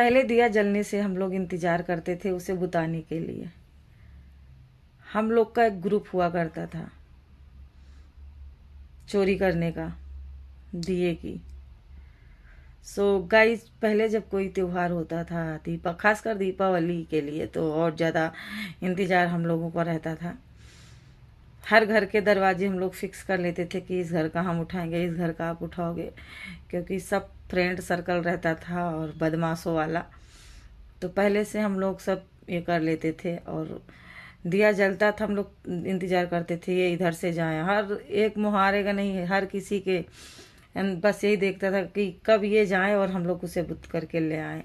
पहले दिया जलने से हम लोग इंतज़ार करते थे उसे बुताने के लिए। हम लोग का एक ग्रुप हुआ करता था चोरी करने का दिए की। सो गाइस, पहले जब कोई त्योहार होता था, खासकर दीपावली के लिए, तो और ज़्यादा इंतज़ार हम लोगों का रहता था। हर घर के दरवाजे हम लोग फिक्स कर लेते थे कि इस घर का हम उठाएंगे, इस घर का आप उठाओगे, क्योंकि सब फ्रेंड सर्कल रहता था और बदमाशों वाला। तो पहले से हम लोग सब ये कर लेते थे और दिया जलता था, हम लोग इंतज़ार करते थे ये इधर से जाए। हर एक मुहारे का नहीं है, हर किसी के बस यही देखता था कि कब ये जाए और हम लोग उसे बुत करके ले आए।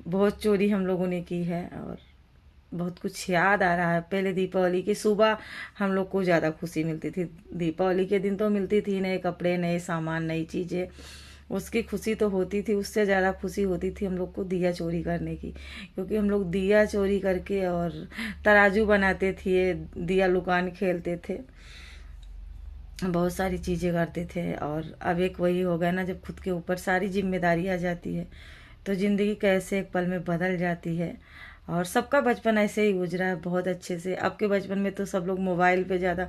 बहुत चोरी हम लोगों ने की है और बहुत कुछ याद आ रहा है। पहले दीपावली की सुबह हम लोग को ज़्यादा खुशी मिलती थी। दीपावली के दिन तो मिलती थी नए कपड़े, नए सामान, नई चीज़ें, उसकी खुशी तो होती थी। उससे ज़्यादा खुशी होती थी हम लोग को दिया चोरी करने की, क्योंकि हम लोग दिया चोरी करके और तराजू बनाते थे, दिया लुकान खेलते थे, बहुत सारी चीज़ें करते थे। और अब एक वही हो गया ना, जब खुद के ऊपर सारी जिम्मेदारी आ जाती है तो ज़िंदगी कैसे एक पल में बदल जाती है। और सबका बचपन ऐसे ही गुजरा है बहुत अच्छे से। अब के बचपन में तो सब लोग मोबाइल पे ज़्यादा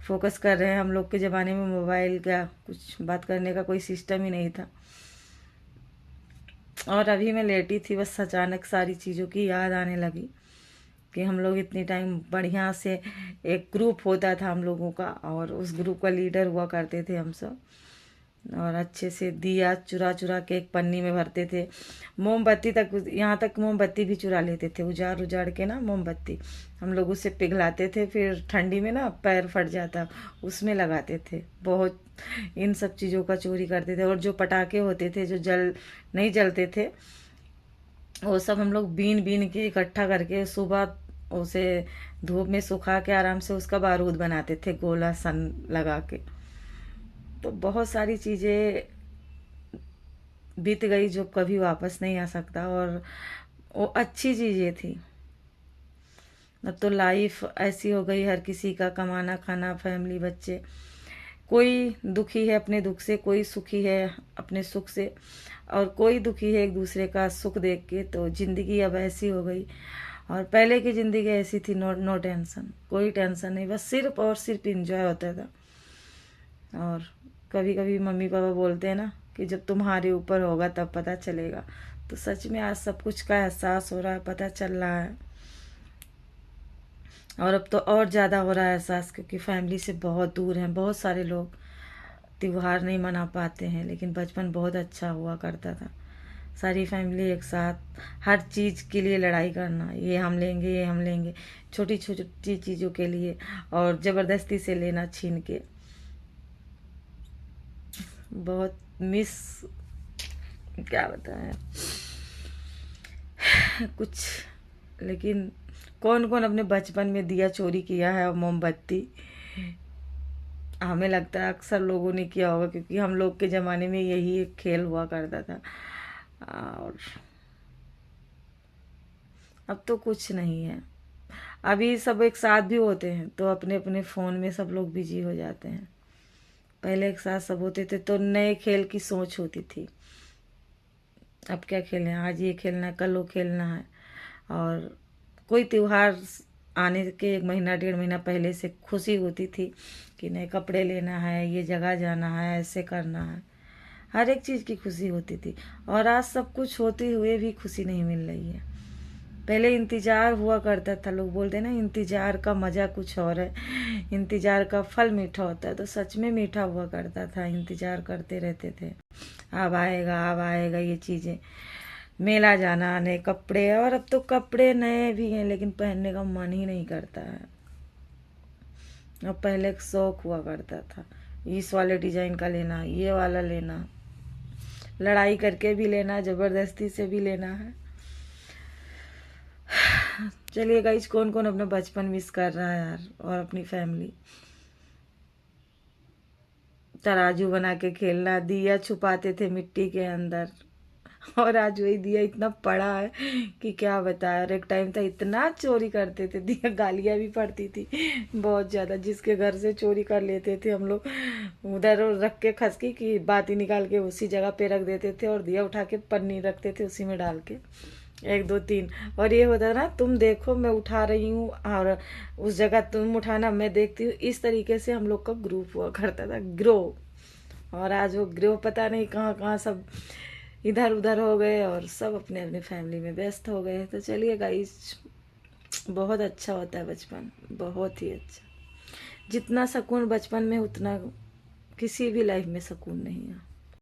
फोकस कर रहे हैं। हम लोग के ज़माने में मोबाइल का कुछ बात करने का कोई सिस्टम ही नहीं था। और अभी मैं लेटी थी, बस अचानक सारी चीज़ों की याद आने लगी कि हम लोग इतनी टाइम बढ़िया से, एक ग्रुप होता था हम लोगों का और उस ग्रुप का लीडर हुआ करते थे हम सब। और अच्छे से दिया चुरा चुरा के एक पन्नी में भरते थे। मोमबत्ती तक, यहाँ तक मोमबत्ती भी चुरा लेते थे, उजाड़ उजाड़ के ना मोमबत्ती हम लोग उसे पिघलाते थे, फिर ठंडी में ना पैर फट जाता उसमें लगाते थे। बहुत इन सब चीज़ों का चोरी करते थे। और जो पटाखे होते थे जो नहीं जलते थे, वो सब हम लोग बीन बीन के इकट्ठा करके सुबह उसे धूप में सुखा के आराम से उसका बारूद बनाते थे, गोला सन लगा के। तो बहुत सारी चीज़ें बीत गई जो कभी वापस नहीं आ सकता, और वो अच्छी चीज़ें थी। अब तो लाइफ ऐसी हो गई, हर किसी का कमाना खाना, फैमिली, बच्चे, कोई दुखी है अपने दुख से, कोई सुखी है अपने सुख से, और कोई दुखी है एक दूसरे का सुख देख के। तो ज़िंदगी अब ऐसी हो गई। और पहले की ज़िंदगी ऐसी थी, नो टेंशन, कोई टेंशन नहीं, बस सिर्फ और सिर्फ इंजॉय होता था। और कभी कभी मम्मी पापा बोलते हैं ना कि जब तुम्हारे ऊपर होगा तब पता चलेगा। तो सच में आज सब कुछ का एहसास हो रहा है, पता चल रहा है। और अब तो और ज़्यादा हो रहा है एहसास, क्योंकि फैमिली से बहुत दूर हैं। बहुत सारे लोग त्योहार नहीं मना पाते हैं, लेकिन बचपन बहुत अच्छा हुआ करता था। सारी फैमिली एक साथ हर चीज़ के लिए लड़ाई करना, ये हम लेंगे, ये हम लेंगे, छोटी छोटी चीज़ों के लिए, और ज़बरदस्ती से लेना छीन के। बहुत मिस, क्या बताएं कुछ। लेकिन कौन कौन अपने बचपन में दिया चोरी किया है और मोमबत्ती, हमें लगता है अक्सर लोगों ने किया होगा, क्योंकि हम लोग के ज़माने में यही एक खेल हुआ करता था। और अब तो कुछ नहीं है। अभी सब एक साथ भी होते हैं तो अपने अपने फ़ोन में सब लोग बिजी हो जाते हैं। पहले एक साथ सब होते थे तो नए खेल की सोच होती थी। अब क्या खेलें, आज ये खेलना है, कल वो खेलना है। और कोई त्योहार आने के एक महीना डेढ़ महीना पहले से खुशी होती थी कि नए कपड़े लेना है, ये जगह जाना है, ऐसे करना है, हर एक चीज़ की खुशी होती थी। और आज सब कुछ होते हुए भी खुशी नहीं मिल रही है। पहले इंतज़ार हुआ करता था, लोग बोलते हैं ना इंतज़ार का मज़ा कुछ और है, इंतज़ार का फल मीठा होता है। तो सच में मीठा हुआ करता था, इंतज़ार करते रहते थे अब आएगा, अब आएगा ये चीज़ें, मेला जाना, नए कपड़े। और अब तो कपड़े नए भी हैं लेकिन पहनने का मन ही नहीं करता है। अब पहले एक शौक हुआ करता था, इस वाले डिजाइन का लेना, ये वाला लेना, लड़ाई करके भी लेना, ज़बरदस्ती से भी लेना है। चलिए गाइस, कौन कौन अपना बचपन मिस कर रहा है यार, और अपनी फैमिली। तराजू बना के खेलना, दिया छुपाते थे मिट्टी के अंदर, और आज वही दिया इतना पड़ा है कि क्या बताया। और एक टाइम था इतना चोरी करते थे, दिया गालियाँ भी पड़ती थी बहुत ज़्यादा। जिसके घर से चोरी कर लेते थे हम लोग, उधर रख के खसकी की बाती निकाल के उसी जगह पे रख देते थे, और दिया उठा के पन्नी रखते थे उसी में डाल के, 1 2 3। और ये होता ना, तुम देखो मैं उठा रही हूँ और उस जगह तुम उठाना मैं देखती हूँ। इस तरीके से हम लोग का ग्रुप हुआ करता था, ग्रो। और आज वो ग्रो पता नहीं कहाँ कहाँ सब इधर उधर हो गए, और सब अपने अपने फैमिली में व्यस्त हो गए। तो चलिए गाइस, बहुत अच्छा होता है बचपन, बहुत ही अच्छा। जितना सुकून बचपन में, उतना किसी भी लाइफ में सुकून नहीं है।